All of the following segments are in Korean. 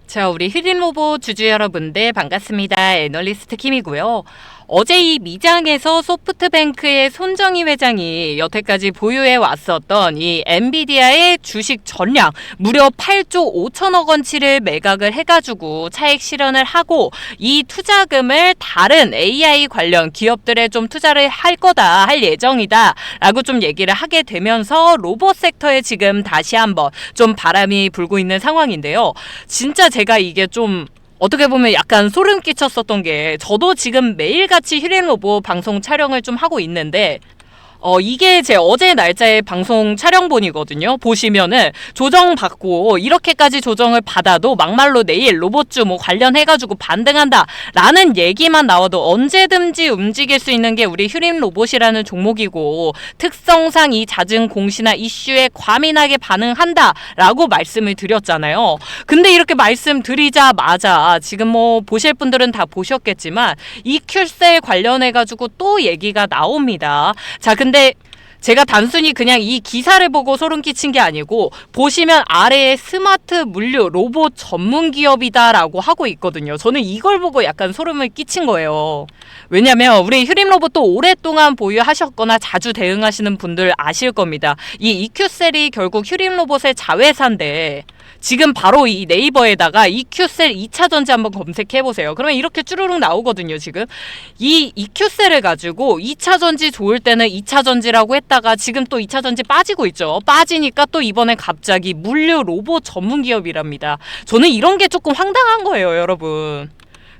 자, 우리 휘린로봇 주주 여러분들 반갑습니다. 애널리스트 킴이고요. 어제 이 미장에서 소프트뱅크의 손정희 회장이 여태까지 보유해 왔었던 이 엔비디아의 주식 전량 무려 8조 5천억 원치를 매각을 해가지고 차익 실현을 하고 이 투자금을 다른 AI 관련 기업들에 좀 투자를 할 거다, 할 예정이다 라고 좀 얘기를 하게 되면서 로봇 섹터에 지금 다시 한번 좀 바람이 불고 있는 상황인데요. 진짜 제가 이게 좀 어떻게 보면 약간 소름 끼쳤었던 게, 저도 지금 매일같이 휘린로봇 방송 촬영을 좀 하고 있는데 이게 제 어제 날짜의 방송 촬영본이거든요. 보시면은 조정받고 이렇게까지 조정을 받아도 막말로 내일 로봇주 뭐 관련해가지고 반등한다 라는 얘기만 나와도 언제든지 움직일 수 있는 게 우리 휘린로봇이라는 종목이고, 특성상 이 잦은 공시나 이슈에 과민하게 반응한다 라고 말씀을 드렸잖아요. 근데 이렇게 말씀드리자마자 지금 뭐 보실 분들은 다 보셨겠지만 EQ셀 관련해가지고 또 얘기가 나옵니다. 자, 근데 제가 단순히 그냥 이 기사를 보고 소름 끼친 게 아니고, 보시면 아래에 스마트 물류 로봇 전문 기업이다라고 하고 있거든요. 저는 이걸 보고 약간 소름을 끼친 거예요. 왜냐면 우리 휘린로봇도 오랫동안 보유하셨거나 자주 대응하시는 분들 아실 겁니다. 이 EQ셀이 결국 휘린로봇의 자회사인데, 지금 바로 이 네이버에다가 EQ셀 2차전지 한번 검색해보세요. 그러면 이렇게 쭈루룩 나오거든요. 지금 이 EQ셀을 가지고 2차전지 좋을 때는 2차전지라고 했다가 지금 또 2차전지 빠지고 있죠. 빠지니까 또 이번에 갑자기 물류 로봇 전문 기업이랍니다. 저는 이런 게 조금 황당한 거예요, 여러분.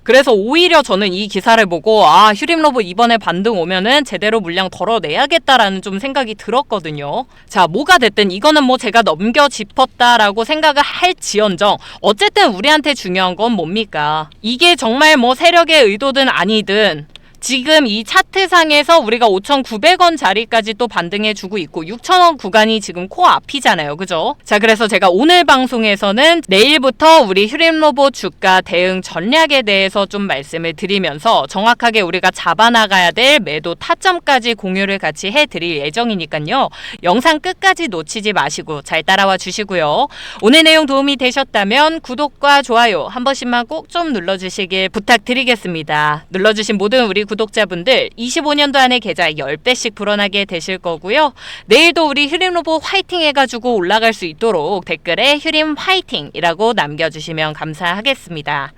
그래서 오히려 저는 이 기사를 보고 휘린로봇 이번에 반등 오면은 제대로 물량 덜어내야겠다라는 좀 생각이 들었거든요. 자, 뭐가 됐든 이거는 뭐 제가 넘겨 짚었다라고 생각을 할지언정 어쨌든 우리한테 중요한 건 뭡니까? 이게 정말 뭐 세력의 의도든 아니든 지금 이 차트상에서 우리가 5,900원 자리까지 또 반등해주고 있고 6,000원 구간이 지금 코앞이잖아요. 그죠? 자, 그래서 제가 오늘 방송에서는 내일부터 우리 휘린로봇 주가 대응 전략에 대해서 좀 말씀을 드리면서 정확하게 우리가 잡아나가야 될 매도 타점까지 공유를 같이 해드릴 예정이니까요. 영상 끝까지 놓치지 마시고 잘 따라와 주시고요. 오늘 내용 도움이 되셨다면 구독과 좋아요 한 번씩만 꼭 좀 눌러주시길 부탁드리겠습니다. 눌러주신 모든 우리 구독자분들 25년도 안에 계좌 10배씩 불어나게 되실 거고요. 내일도 우리 휘린로봇 화이팅 해가지고 올라갈 수 있도록 댓글에 휘린 화이팅이라고 남겨주시면 감사하겠습니다.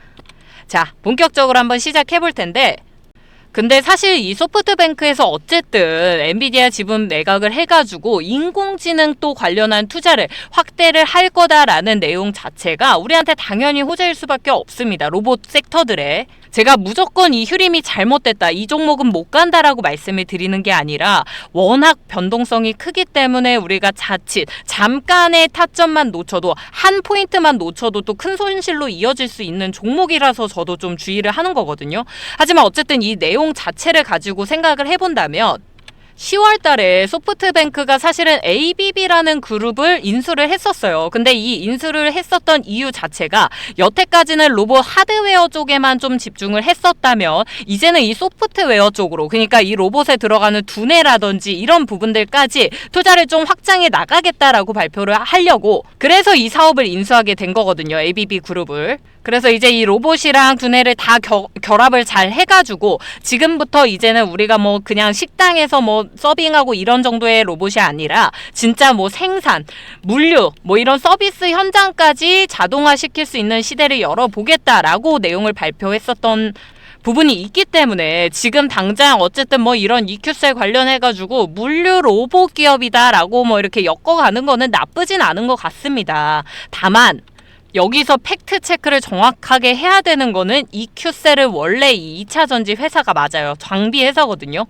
자, 본격적으로 한번 시작해 볼 텐데, 근데 사실 이 소프트뱅크에서 어쨌든 엔비디아 지분 매각을 해가지고 인공지능 또 관련한 투자를 확대를 할 거다라는 내용 자체가 우리한테 당연히 호재일 수밖에 없습니다. 로봇 섹터들에. 제가 무조건 이 휴림이 잘못됐다, 이 종목은 못 간다라고 말씀을 드리는 게 아니라 워낙 변동성이 크기 때문에 우리가 자칫 잠깐의 타점만 놓쳐도, 한 포인트만 놓쳐도 또 큰 손실로 이어질 수 있는 종목이라서 저도 좀 주의를 하는 거거든요. 하지만 어쨌든 이 내용 자체를 가지고 생각을 해본다면 10월 달에 소프트뱅크가 사실은 ABB라는 그룹을 인수를 했었어요. 근데 이 인수를 했었던 이유 자체가 여태까지는 로봇 하드웨어 쪽에만 좀 집중을 했었다면 이제는 이 소프트웨어 쪽으로, 그러니까 이 로봇에 들어가는 두뇌라든지 이런 부분들까지 투자를 좀 확장해 나가겠다라고 발표를 하려고, 그래서 이 사업을 인수하게 된 거거든요. ABB 그룹을. 그래서 이제 이 로봇이랑 두뇌를 다 결합을 잘 해가지고 지금부터 이제는 우리가 뭐 그냥 식당에서 뭐 서빙하고 이런 정도의 로봇이 아니라 진짜 뭐 생산, 물류, 뭐 이런 서비스 현장까지 자동화시킬 수 있는 시대를 열어보겠다라고 내용을 발표했었던 부분이 있기 때문에 지금 당장 어쨌든 뭐 이런 EQ셀 관련해가지고 물류 로봇 기업이다라고 뭐 이렇게 엮어가는 거는 나쁘진 않은 것 같습니다. 다만 여기서 팩트 체크를 정확하게 해야 되는 거는 EQ셀은 원래 이 2차전지 회사가 맞아요. 장비 회사거든요.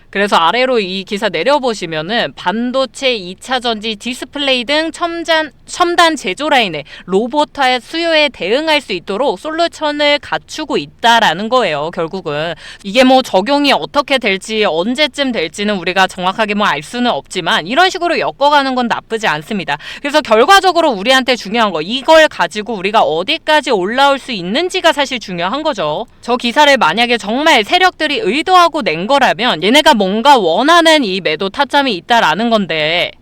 그래서 아래로 이 기사 내려보시면은 반도체 2차전지 디스플레이 등 첨단 제조 라인의 로봇화 수요에 대응할 수 있도록 솔루션을 갖추고 있다라는 거예요. 결국은 이게 뭐 적용이 어떻게 될지 언제쯤 될지는 우리가 정확하게 뭐 알 수는 없지만 이런 식으로 엮어가는 건 나쁘지 않습니다. 그래서 결과적으로 우리한테 중요한 거, 이걸 가지고 우리가 어디까지 올라올 수 있는지가 사실 중요한 거죠. 저 기사를 만약에 정말 세력들이 의도하고 낸 거라면 얘네가 뭔가 원하는 이 매도 타점이 있다라는 건데,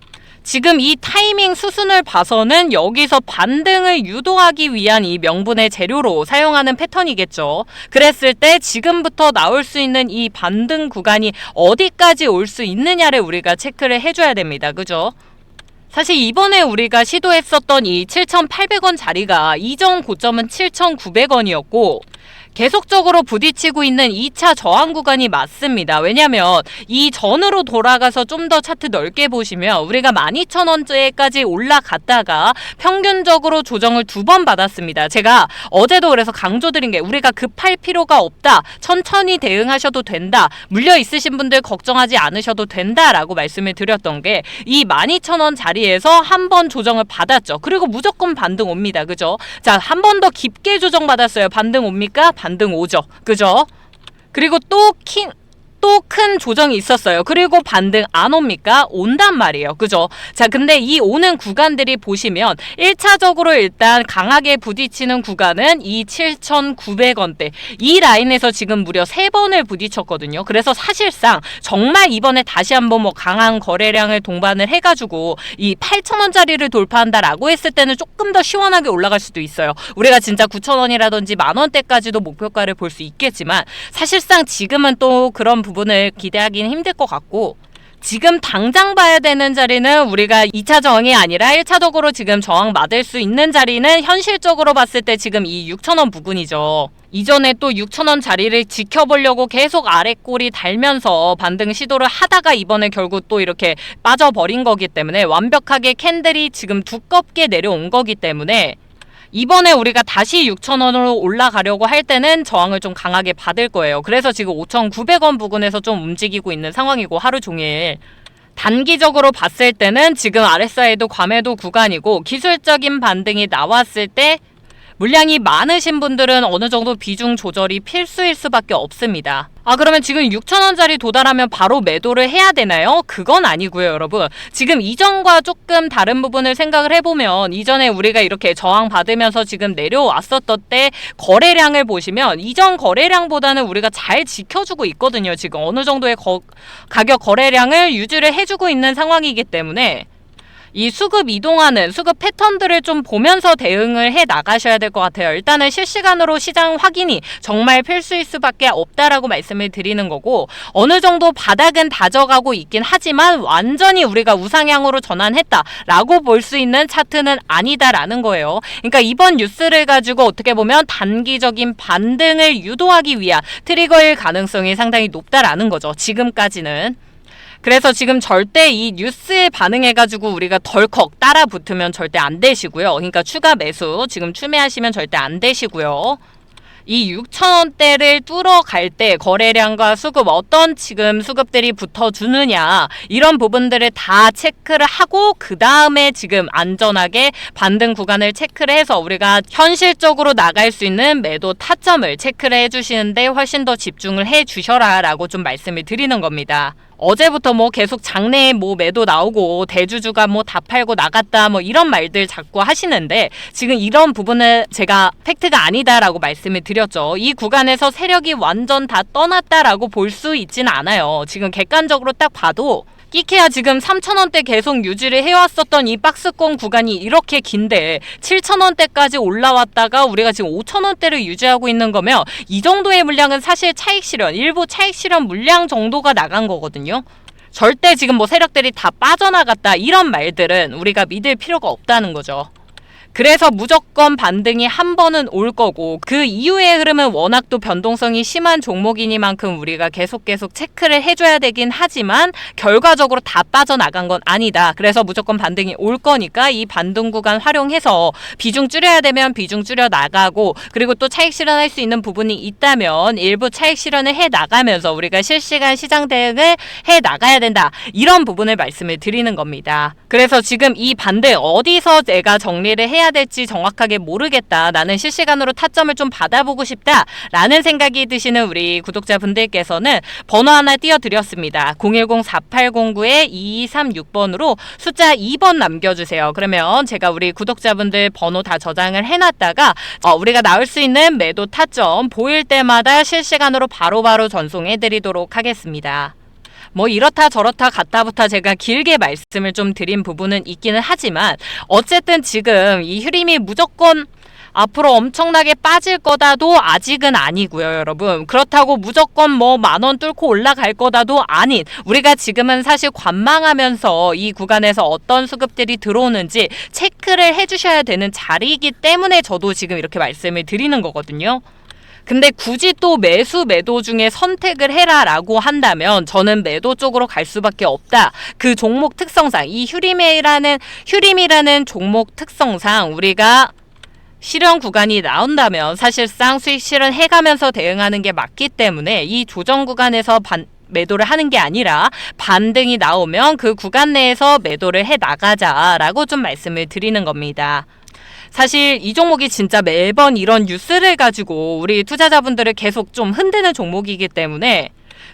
지금 이 타이밍 수순을 봐서는 여기서 반등을 유도하기 위한 이 명분의 재료로 사용하는 패턴이겠죠. 그랬을 때 지금부터 나올 수 있는 이 반등 구간이 어디까지 올 수 있느냐를 우리가 체크를 해줘야 됩니다. 그죠? 사실 이번에 우리가 시도했었던 이 7,800원 자리가 이전 고점은 7,900원이었고 계속적으로 부딪히고 있는 2차 저항 구간이 맞습니다. 왜냐면 이 전으로 돌아가서 좀 더 차트 넓게 보시면 우리가 12,000원대까지 올라갔다가 평균적으로 조정을 2번 받았습니다. 제가 어제도 그래서 강조드린 게 우리가 급할 필요가 없다. 천천히 대응하셔도 된다. 물려 있으신 분들 걱정하지 않으셔도 된다라고 말씀을 드렸던 게 이 12,000원 자리에서 한 번 조정을 받았죠. 그리고 무조건 반등 옵니다. 그죠? 자, 한 번 더 깊게 조정 받았어요. 반등 옵니까? 반등 오죠. 그죠? 그리고 또 큰 조정이 있었어요. 그리고 반등 안 옵니까? 온단 말이에요. 그죠? 자, 근데 이 오는 구간들이 보시면 1차적으로 일단 강하게 부딪히는 구간은 이 7,900원대 이 라인에서 지금 무려 3번을 부딪혔거든요. 그래서 사실상 정말 이번에 다시 한번 뭐 강한 거래량을 동반을 해가지고 이 8,000원짜리를 돌파한다라고 했을 때는 조금 더 시원하게 올라갈 수도 있어요. 우리가 진짜 9,000원이라든지 만원대까지도 목표가를 볼 수 있겠지만 사실상 지금은 또 그런 부분을 기대하기는 힘들 것 같고 지금 당장 봐야 되는 자리는 우리가 2차 저항이 아니라 1차적으로 지금 저항 맞을 수 있는 자리는 현실적으로 봤을 때 지금 이 6,000원 부근이죠. 이전에 또 6,000원 자리를 지켜보려고 계속 아랫골이 달면서 반등 시도를 하다가 이번에 결국 또 이렇게 빠져버린 거기 때문에 완벽하게 캔들이 지금 두껍게 내려온 거기 때문에 이번에 우리가 다시 6,000원으로 올라가려고 할 때는 저항을 좀 강하게 받을 거예요. 그래서 지금 5,900원 부근에서 좀 움직이고 있는 상황이고 하루 종일 단기적으로 봤을 때는 지금 RSI도 과매도 구간이고 기술적인 반등이 나왔을 때 물량이 많으신 분들은 어느 정도 비중 조절이 필수일 수밖에 없습니다. 아, 그러면 지금 6,000원짜리 도달하면 바로 매도를 해야 되나요? 그건 아니고요, 여러분. 지금 이전과 조금 다른 부분을 생각을 해보면 이전에 우리가 이렇게 저항 받으면서 지금 내려왔었던 때 거래량을 보시면 이전 거래량보다는 우리가 잘 지켜주고 있거든요. 지금 어느 정도의 가격 거래량을 유지를 해주고 있는 상황이기 때문에 이 수급 이동하는 수급 패턴들을 좀 보면서 대응을 해 나가셔야 될 것 같아요. 일단은 실시간으로 시장 확인이 정말 필수일 수밖에 없다라고 말씀을 드리는 거고 어느 정도 바닥은 다져가고 있긴 하지만 완전히 우리가 우상향으로 전환했다라고 볼 수 있는 차트는 아니다라는 거예요. 그러니까 이번 뉴스를 가지고 어떻게 보면 단기적인 반등을 유도하기 위한 트리거일 가능성이 상당히 높다라는 거죠. 지금까지는. 그래서 지금 절대 이 뉴스에 반응해가지고 우리가 덜컥 따라 붙으면 절대 안 되시고요. 그러니까 추가 매수 지금 추매하시면 절대 안 되시고요. 이 6,000원대를 뚫어갈 때 거래량과 수급 어떤 지금 수급들이 붙어주느냐 이런 부분들을 다 체크를 하고 그 다음에 지금 안전하게 반등 구간을 체크를 해서 우리가 현실적으로 나갈 수 있는 매도 타점을 체크를 해주시는데 훨씬 더 집중을 해주셔라 라고 좀 말씀을 드리는 겁니다. 어제부터 뭐 계속 장내에 뭐 매도 나오고 대주주가 뭐 다 팔고 나갔다 뭐 이런 말들 자꾸 하시는데 지금 이런 부분은 제가 팩트가 아니다라고 말씀을 드렸죠. 이 구간에서 세력이 완전 다 떠났다라고 볼 수 있지는 않아요. 지금 객관적으로 딱 봐도 끼케야 지금 3,000원대 계속 유지를 해왔었던 이 박스권 구간이 이렇게 긴데 7,000원대까지 올라왔다가 우리가 지금 5,000원대를 유지하고 있는 거면 이 정도의 물량은 사실 차익 실현, 일부 차익 실현 물량 정도가 나간 거거든요. 절대 지금 뭐 세력들이 다 빠져나갔다 이런 말들은 우리가 믿을 필요가 없다는 거죠. 그래서 무조건 반등이 한 번은 올 거고 그 이후의 흐름은 워낙 또 변동성이 심한 종목이니만큼 우리가 계속 체크를 해줘야 되긴 하지만 결과적으로 다 빠져나간 건 아니다. 그래서 무조건 반등이 올 거니까 이 반등 구간 활용해서 비중 줄여야 되면 비중 줄여 나가고 그리고 또 차익 실현할 수 있는 부분이 있다면 일부 차익 실현을 해 나가면서 우리가 실시간 시장 대응을 해 나가야 된다. 이런 부분을 말씀을 드리는 겁니다. 그래서 지금 이 반등 어디서 내가 정리를 해야 될지 정확하게 모르겠다. 나는 실시간으로 타점을 좀 받아보고 싶다. 라는 생각이 드시는 우리 구독자분들께서는 번호 하나 띄워드렸습니다. 010-4809-2236번으로 숫자 2번 남겨주세요. 그러면 제가 우리 구독자분들 번호 다 저장을 해놨다가 우리가 나올 수 있는 매도 타점 보일 때마다 실시간으로 바로바로 전송해드리도록 하겠습니다. 뭐 이렇다 저렇다 갔다부터 제가 길게 말씀을 좀 드린 부분은 있기는 하지만 어쨌든 지금 이 휴림이 무조건 앞으로 엄청나게 빠질 거다도 아직은 아니고요, 여러분. 그렇다고 무조건 뭐 10,000원 뚫고 올라갈 거다도 아닌, 우리가 지금은 사실 관망하면서 이 구간에서 어떤 수급들이 들어오는지 체크를 해주셔야 되는 자리이기 때문에 저도 지금 이렇게 말씀을 드리는 거거든요. 근데 굳이 또 매수 매도 중에 선택을 해라 라고 한다면 저는 매도 쪽으로 갈 수밖에 없다. 그 종목 특성상, 이 휴림이라는 종목 특성상 우리가 실현 구간이 나온다면 사실상 수익 실현해가면서 대응하는 게 맞기 때문에 이 조정 구간에서 매도를 하는 게 아니라 반등이 나오면 그 구간 내에서 매도를 해 나가자라고 좀 말씀을 드리는 겁니다. 사실 이 종목이 진짜 매번 이런 뉴스를 가지고 우리 투자자분들을 계속 좀 흔드는 종목이기 때문에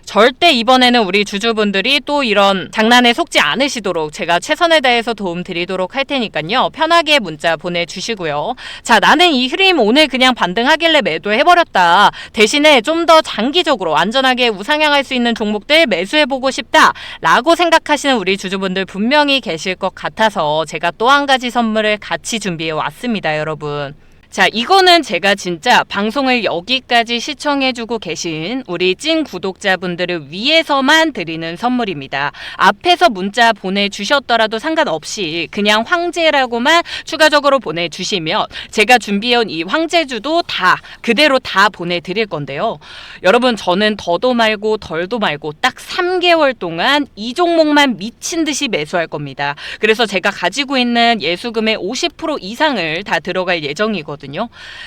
절대 이번에는 우리 주주분들이 또 이런 장난에 속지 않으시도록 제가 최선을 다해서 도움 드리도록 할 테니까요. 편하게 문자 보내주시고요. 자, 나는 이 휴림 오늘 그냥 반등하길래 매도해버렸다. 대신에 좀 더 장기적으로 안전하게 우상향할 수 있는 종목들 매수해보고 싶다 라고 생각하시는 우리 주주분들 분명히 계실 것 같아서 제가 또 한 가지 선물을 같이 준비해 왔습니다, 여러분. 자, 이거는 제가 진짜 방송을 여기까지 시청해주고 계신 우리 찐 구독자분들을 위해서만 드리는 선물입니다. 앞에서 문자 보내주셨더라도 상관없이 그냥 황제라고만 추가적으로 보내주시면 제가 준비해온 이 황제주도 다 그대로 다 보내드릴 건데요. 여러분, 저는 더도 말고 덜도 말고 딱 3개월 동안 이 종목만 미친 듯이 매수할 겁니다. 그래서 제가 가지고 있는 예수금의 50% 이상을 다 들어갈 예정이거든요.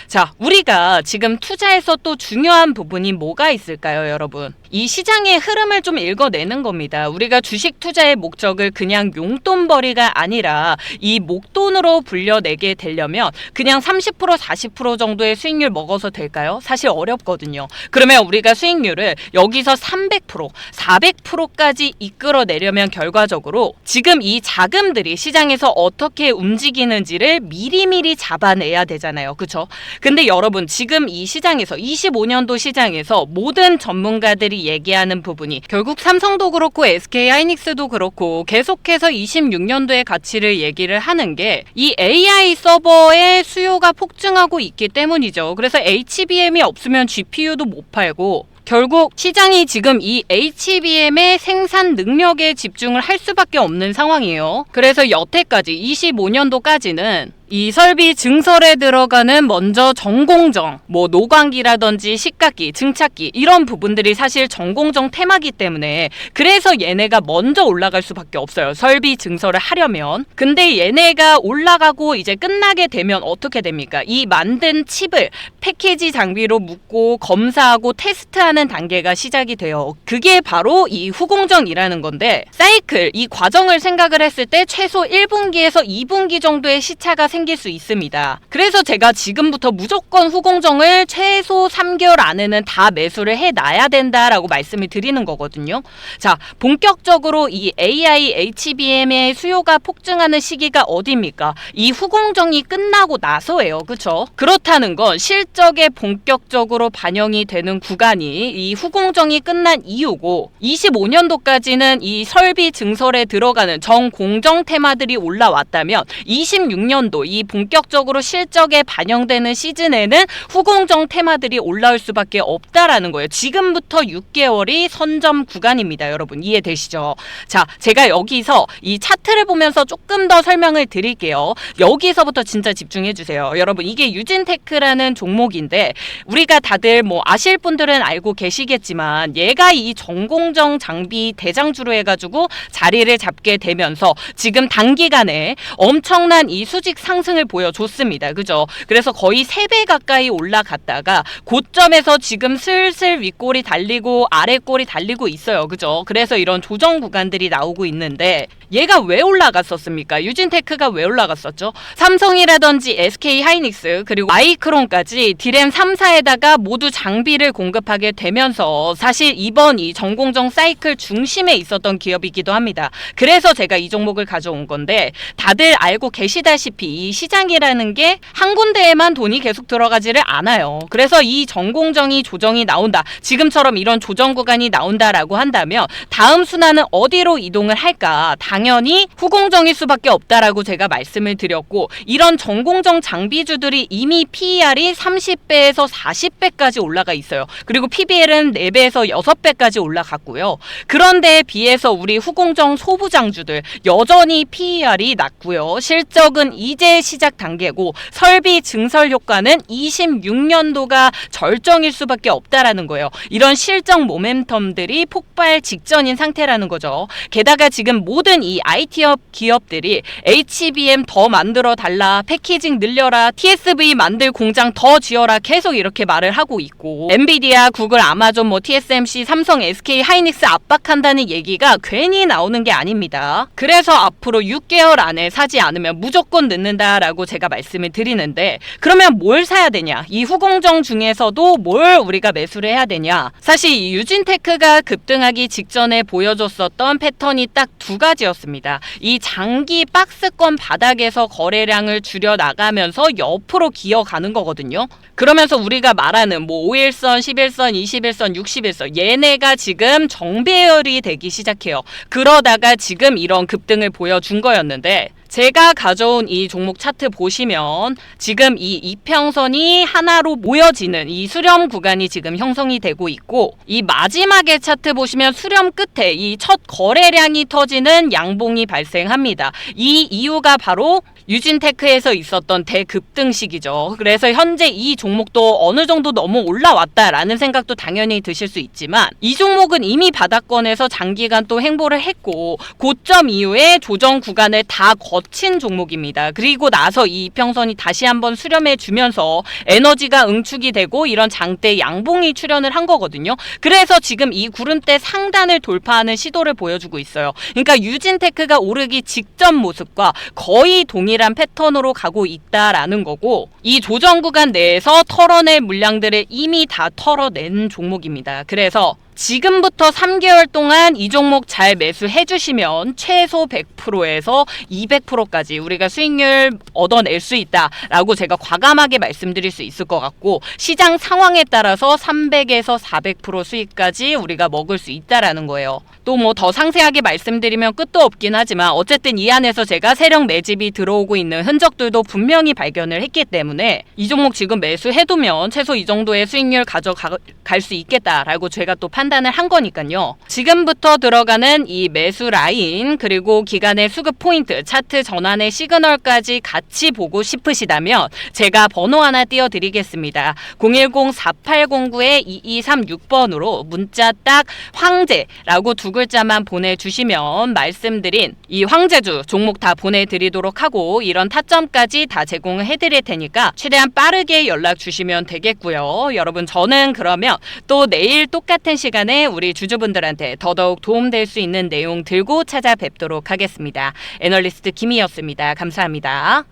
자, 우리가 지금 투자에서 또 중요한 부분이 뭐가 있을까요, 여러분? 이 시장의 흐름을 좀 읽어내는 겁니다. 우리가 주식 투자의 목적을 그냥 용돈벌이가 아니라 이 목돈으로 불려내게 되려면 그냥 30% 40% 정도의 수익률 먹어서 될까요? 사실 어렵거든요. 그러면 우리가 수익률을 여기서 300%, 400%까지 이끌어내려면 결과적으로 지금 이 자금들이 시장에서 어떻게 움직이는지를 미리미리 잡아내야 되잖아요. 그렇죠? 근데 여러분, 지금 이 시장에서 25년도 시장에서 모든 전문가들이 얘기하는 부분이 결국 삼성도 그렇고 SK하이닉스도 그렇고 계속해서 26년도의 가치를 얘기를 하는 게 이 AI 서버의 수요가 폭증하고 있기 때문이죠. 그래서 HBM이 없으면 GPU도 못 팔고 결국 시장이 지금 이 HBM의 생산 능력에 집중을 할 수밖에 없는 상황이에요. 그래서 여태까지 25년도까지는 이 설비 증설에 들어가는 먼저 전공정, 뭐 노광기라든지 식각기, 증착기 이런 부분들이 사실 전공정 테마기 때문에 그래서 얘네가 먼저 올라갈 수밖에 없어요. 설비 증설을 하려면. 근데 얘네가 올라가고 이제 끝나게 되면 어떻게 됩니까? 이 만든 칩을 패키지 장비로 묶고 검사하고 테스트하는 단계가 시작이 돼요. 그게 바로 이 후공정이라는 건데 사이클, 이 과정을 생각을 했을 때 최소 1분기에서 2분기 정도의 시차가 생길 수 있습니다. 그래서 제가 지금부터 무조건 후공정을 최소 3개월 안에는 다 매수를 해놔야 된다라고 말씀을 드리는 거거든요. 자, 본격적으로 이 AI, HBM의 수요가 폭증하는 시기가 어디입니까? 이 후공정이 끝나고 나서예요. 그렇죠? 그렇다는 건 실적에 본격적으로 반영이 되는 구간이 이 후공정이 끝난 이유고 25년도까지는 이 설비 증설에 들어가는 정공정 테마들이 올라왔다면 26년도 이 본격적으로 실적에 반영되는 시즌에는 후공정 테마들이 올라올 수밖에 없다라는 거예요. 지금부터 6개월이 선점 구간입니다. 여러분 이해되시죠? 자, 제가 여기서 이 차트를 보면서 조금 더 설명을 드릴게요. 여기서부터 진짜 집중해 주세요. 여러분, 이게 유진테크라는 종목인데 우리가 다들 뭐 아실 분들은 알고 계시겠지만 얘가 이 전공정 장비 대장주로 해가지고 자리를 잡게 되면서 지금 단기간에 엄청난 이 수직 상승을 보여줬습니다. 그죠? 그래서 거의 3배 가까이 올라갔다가 고점에서 지금 슬슬 윗골이 달리고 아랫골이 달리고 있어요. 그죠? 그래서 이런 조정 구간들이 나오고 있는데 얘가 왜 올라갔었습니까? 유진테크가 왜 올라갔었죠? 삼성이라든지 SK하이닉스 그리고 마이크론까지 디램 3사에다가 모두 장비를 공급하게 되면서 사실 이번 이 전공정 사이클 중심에 있었던 기업이기도 합니다. 그래서 제가 이 종목을 가져온 건데 다들 알고 계시다시피 이 시장이라는 게 한 군데에만 돈이 계속 들어가지를 않아요. 그래서 이 전공정이 조정이 나온다. 지금처럼 이런 조정 구간이 나온다라고 한다면 다음 순환은 어디로 이동을 할까? 당연히 후공정일 수밖에 없다라고 제가 말씀을 드렸고, 이런 전공정 장비주들이 이미 PER이 30배에서 40배까지 올라가 있어요. 그리고 PBR은 4배에서 6배까지 올라갔고요. 그런데 비해서 우리 후공정 소부장주들 여전히 PER이 낮고요. 실적은 이제 시작 단계고 설비 증설 효과는 26년도가 절정일 수밖에 없다라는 거예요. 이런 실적 모멘텀들이 폭발 직전인 상태라는 거죠. 게다가 지금 모든 이 IT업 기업들이 HBM 더 만들어 달라, 패키징 늘려라, TSV 만들 공장 더 지어라 계속 이렇게 말을 하고 있고, 엔비디아, 구글, 아마존, TSMC, 삼성, SK 하이닉스 압박한다는 얘기가 괜히 나오는 게 아닙니다. 그래서 앞으로 6개월 안에 사지 않으면 무조건 늦는다라고 제가 말씀을 드리는데, 그러면 뭘 사야 되냐? 이 후공정 중에서도 뭘 우리가 매수를 해야 되냐? 사실 이 유진테크가 급등하기 직전에 보여줬었던 패턴이 딱 두 가지였습니다. 이 장기 박스권 바닥에서 거래량을 줄여 나가면서 옆으로 기어가는 거거든요. 그러면서 우리가 말하는 5일선, 11선, 21선, 61선 얘네가 지금 정배열이 되기 시작해요. 그러다가 지금 이런 급등을 보여준 거였는데, 제가 가져온 이 종목 차트 보시면 지금 이 이평선이 하나로 모여지는 이 수렴 구간이 지금 형성이 되고 있고, 이 마지막의 차트 보시면 수렴 끝에 이 첫 거래량이 터지는 양봉이 발생합니다. 이 이유가 바로 유진테크에서 있었던 대급등식이죠. 그래서 현재 이 종목도 어느 정도 너무 올라왔다라는 생각도 당연히 드실 수 있지만, 이 종목은 이미 바닥권에서 장기간 또 행보를 했고 고점 이후에 조정 구간을 다 거친 종목입니다. 그리고 나서 이 이평선이 다시 한번 수렴해 주면서 에너지가 응축이 되고 이런 장대 양봉이 출현을 한 거거든요. 그래서 지금 이 구름대 상단을 돌파하는 시도를 보여주고 있어요. 그러니까 유진테크가 오르기 직전 모습과 거의 동일한 패턴으로 가고 있다라는 거고, 이 조정 구간 내에서 털어낼 물량들을 이미 다 털어낸 종목입니다. 그래서 지금부터 3개월 동안 이 종목 잘 매수해 주시면 최소 100%에서 200%까지 우리가 수익률 얻어낼 수 있다라고 제가 과감하게 말씀드릴 수 있을 것 같고, 시장 상황에 따라서 300에서 400% 수익까지 우리가 먹을 수 있다라는 거예요. 또 더 상세하게 말씀드리면 끝도 없긴 하지만 어쨌든 이 안에서 제가 세력 매집이 들어오고 있는 흔적들도 분명히 발견을 했기 때문에 이 종목 지금 매수해두면 최소 이 정도의 수익률 가져갈 수 있겠다라고 제가 또 판단을 한 거니까요. 지금부터 들어가는 이 매수 라인, 그리고 기간의 수급 포인트, 차트 전환의 시그널까지 같이 보고 싶으시다면 제가 번호 하나 띄워드리겠습니다. 010-4809-2236번으로 문자 딱 황제라고 두 글자만 보내주시면 말씀드린 이 황제주 종목 다 보내드리도록 하고, 이런 타점까지 다 제공을 해드릴 테니까 최대한 빠르게 연락 주시면 되겠고요. 여러분, 저는 그러면 또 내일 똑같은 시간에 우리 주주분들한테 더더욱 도움될 수 있는 내용 들고 찾아뵙도록 하겠습니다. 애널리스트 김희였습니다. 감사합니다.